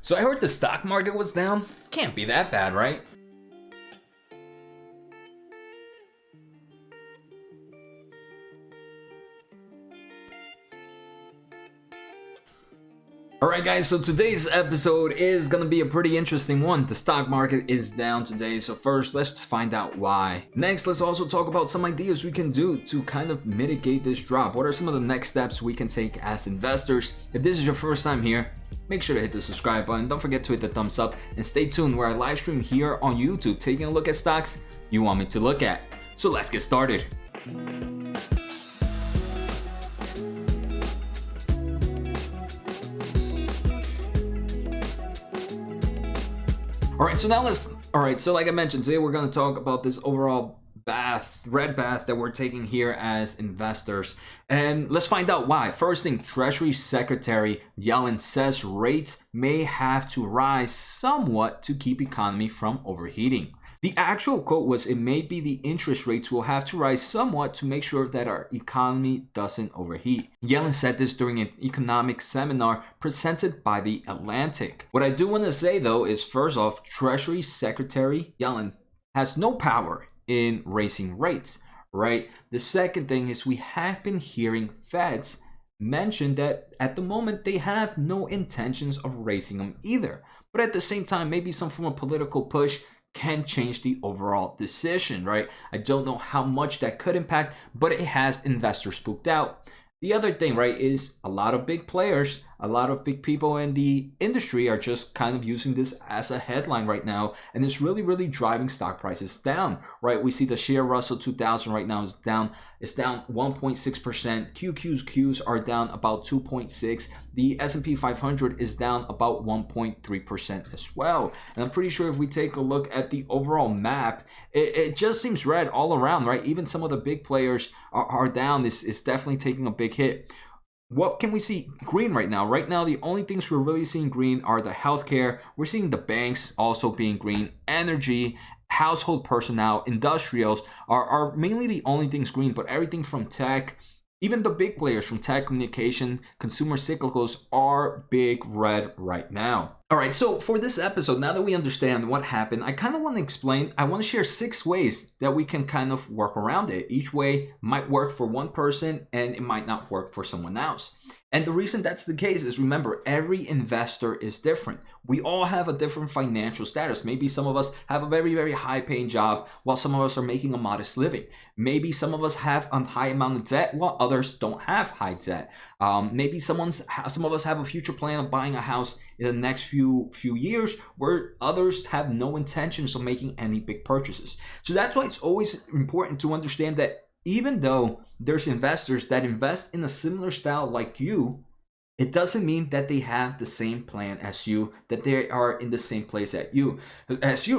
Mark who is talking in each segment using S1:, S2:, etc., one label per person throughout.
S1: So I heard the stock market was down. Can't be that bad, right? Alright guys, so today's episode is gonna be a pretty interesting one. The stock market is down today, so first let's find out why. Next, let's also talk about some ideas we can do to kind of mitigate this drop. What are some of the next steps we can take as investors? If this is your first time here, make sure to hit the subscribe button. Don't forget to hit the thumbs up and stay tuned where I live stream here on YouTube, taking a look at stocks you want me to look at. So let's get started. Alright, so like I mentioned, today we're going to talk about this overall red bath that we're taking here as investors. And let's find out why. First thing, Treasury Secretary Yellen says rates may have to rise somewhat to keep economy from overheating. The actual quote was, "It may be the interest rates will have to rise somewhat to make sure that our economy doesn't overheat." Yellen said this during an economic seminar presented by The Atlantic. What I do want to say though is, first off, Treasury Secretary Yellen has no power in raising rates, right? The second thing is we have been hearing Feds mention that at the moment they have no intentions of raising them either. But at the same time, maybe some form of political push can change the overall decision, right? I don't know how much that could impact, but it has investors spooked out. The other thing, right, is a lot of big players, a lot of big people in the industry are just kind of using this as a headline right now, and it's really driving stock prices down, right? We see the share Russell 2000 right now is down 1.6%. QQs are down about 2.6. The S&P 500 is down about 1.3% as well. And I'm pretty sure if we take a look at the overall map, it just seems red all around, right? Even some of the big players are down. This is definitely taking a big hit. What can we see green right now? Right now, the only things we're really seeing green are the healthcare. We're seeing the banks also being green. Energy, household personnel, industrials are mainly the only things green, but everything from tech, even the big players from tech, communication, consumer cyclicals are big red right now. All right, so for this episode, now that we understand what happened, I kind of want to explain, I want to share 6 ways that we can kind of work around it. Each way might work for one person and it might not work for someone else. And the reason that's the case is, remember, every investor is different. We all have a different financial status. Maybe some of us have a very high paying job while some of us are making a modest living. Maybe some of us have a high amount of debt while others don't have high debt. Maybe some of us have a future plan of buying a house in the next few years, where others have no intentions of making any big purchases. So that's why it's always important to understand that even though there's investors that invest in a similar style like you, it doesn't mean that they have the same plan as you, that they are in the same place as you,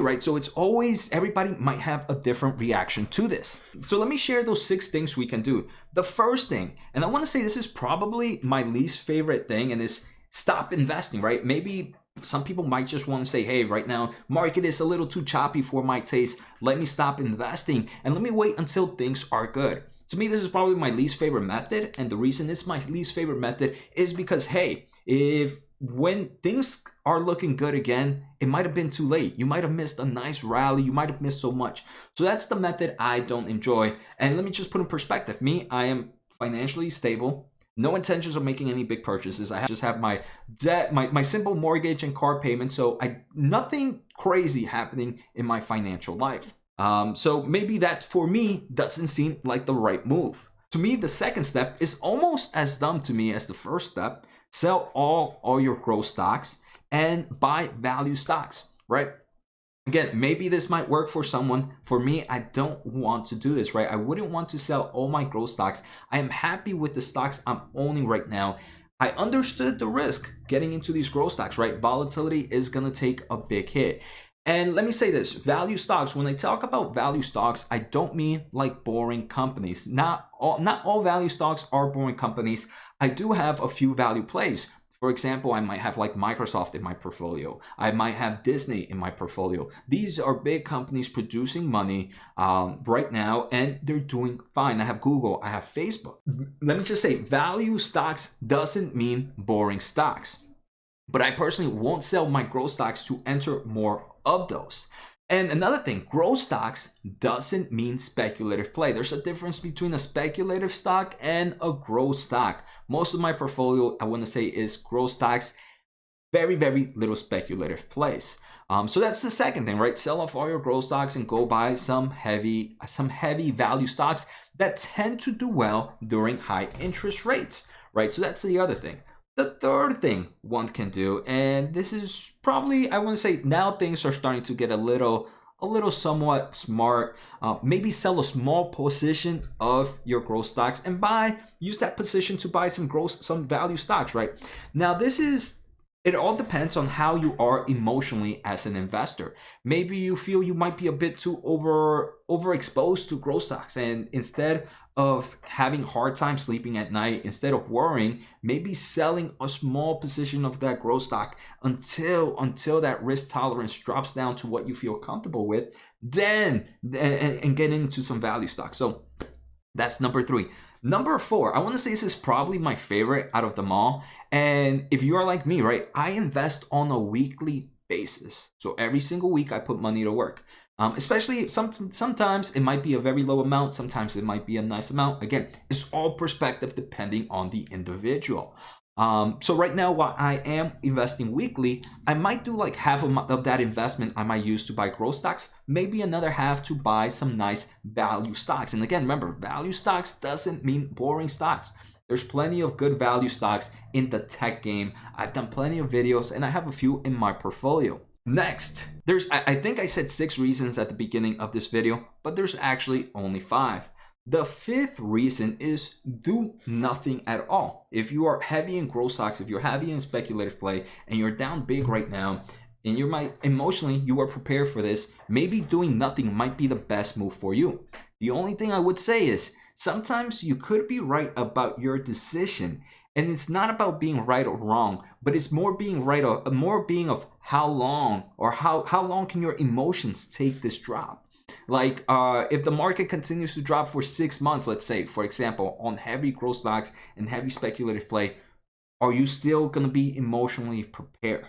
S1: right? So it's always, everybody might have a different reaction to this. So let me share those 6 things we can do. The first thing, and I want to say this is probably my least favorite thing, and is stop investing, right? Maybe some people might just want to say, hey, right now, market is a little too choppy for my taste. Let me stop investing and let me wait until things are good. To me, this is probably my least favorite method. And the reason it's my least favorite method is because, hey, when things are looking good again, it might have been too late. You might have missed a nice rally. You might have missed so much. So that's the method I don't enjoy. And let me just put in perspective. Me, I am financially stable. No intentions of making any big purchases. I just have my debt, my simple mortgage and car payment. So nothing crazy happening in my financial life. So maybe that for me doesn't seem like the right move. To me, the second step is almost as dumb to me as the first step. Sell all your growth stocks and buy value stocks, right? Again, maybe this might work for someone. For me, I don't want to do this, right? I wouldn't want to sell all my growth stocks. I am happy with the stocks I'm owning right now. I understood the risk getting into these growth stocks, right? Volatility is going to take a big hit. And let me say this, value stocks, when I talk about value stocks, I don't mean like boring companies. Not all value stocks are boring companies. I do have a few value plays. For example, I might have like Microsoft in my portfolio. I might have Disney in my portfolio. These are big companies producing money right now, and they're doing fine. I have Google, I have Facebook. Let me just say, value stocks doesn't mean boring stocks. but I personally won't sell my growth stocks to enter more of those. And another thing, growth stocks doesn't mean speculative play. There's a difference between a speculative stock and a growth stock. Most of my portfolio, I want to say, is growth stocks. Very, very little speculative plays. So that's the second thing, right? Sell off all your growth stocks and go buy some heavy value stocks that tend to do well during high interest rates, right? So that's the other thing. The third thing one can do, and this is probably, I want to say, now things are starting to get a little somewhat smart. Maybe sell a small position of your growth stocks and use that position to buy some value stocks, right? Now it all depends on how you are emotionally as an investor. Maybe you feel you might be a bit too overexposed to growth stocks, and instead of having hard time sleeping at night, instead of worrying, maybe selling a small position of that growth stock until that risk tolerance drops down to what you feel comfortable with, then and get into some value stocks. So that's number 3. Number 4, I want to say this is probably my favorite out of them all. And if you are like me, right, I invest on a weekly basis. So every single week I put money to work. Especially sometimes it might be a very low amount, sometimes it might be a nice amount. Again, it's all perspective depending on the individual. So right now, while I am investing weekly, I might do like half of that investment I might use to buy growth stocks, maybe another half to buy some nice value stocks. And again, remember, value stocks doesn't mean boring stocks. There's plenty of good value stocks in the tech game. I've done plenty of videos and I have a few in my portfolio. Next, I think I said 6 reasons at the beginning of this video, but there's actually only 5. The 5th reason is do nothing at all. If you are heavy in growth stocks, if you're heavy in speculative play and you're down big right now, and you might emotionally, you are prepared for this, maybe doing nothing might be the best move for you. The only thing I would say is sometimes you could be right about your decision. And it's not about being right or wrong, but it's more being right or more being of how long can your emotions take this drop. Like if the market continues to drop for 6 months, let's say, for example, on heavy growth stocks and heavy speculative play, are you still going to be emotionally prepared?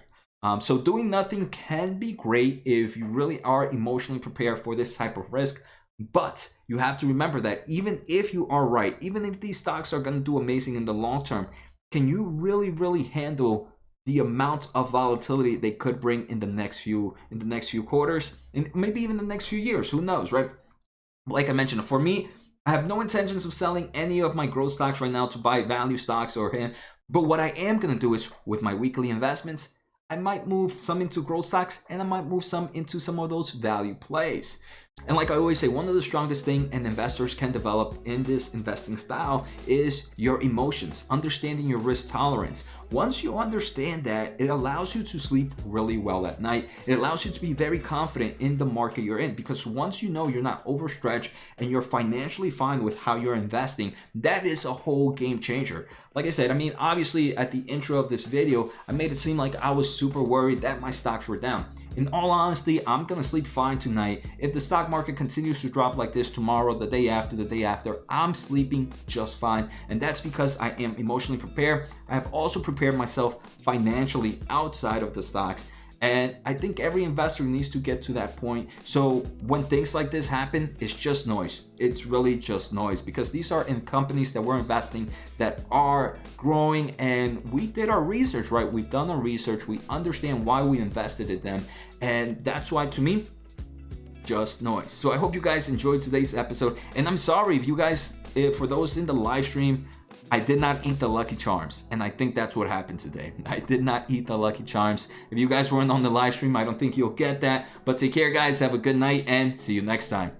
S1: So doing nothing can be great if you really are emotionally prepared for this type of risk. But you have to remember that even if you are right, even if these stocks are going to do amazing in the long term, can you really handle the amount of volatility they could bring in the next few quarters and maybe even the next few years? Who knows, right? Like I mentioned, for me, I have no intentions of selling any of my growth stocks right now to buy value stocks but what I am going to do is with my weekly investments, I might move some into growth stocks and I might move some into some of those value plays. And like I always say, one of the strongest things an investors can develop in this investing style is your emotions, understanding your risk tolerance. Once you understand that, it allows you to sleep really well at night. It allows you to be very confident in the market you're in, because once you know you're not overstretched and you're financially fine with how you're investing, that is a whole game changer. Like I said, I mean, obviously at the intro of this video, I made it seem like I was super worried that my stocks were down. In all honesty, I'm gonna sleep fine tonight. If the stock market continues to drop like this tomorrow, the day after, I'm sleeping just fine. And that's because I am emotionally prepared. I have also prepared myself financially outside of the stocks. And I think every investor needs to get to that point. So when things like this happen, it's just noise. It's really just noise, because these are in companies that we're investing that are growing, and we did our research, right? We've done our research. We understand why we invested in them. And that's why, to me, just noise. So I hope you guys enjoyed today's episode. And I'm sorry if you guys, for those in the live stream, I did not eat the Lucky Charms, and I think that's what happened today. I did not eat the Lucky Charms. If you guys weren't on the live stream, I don't think you'll get that. But take care, guys. Have a good night, and see you next time.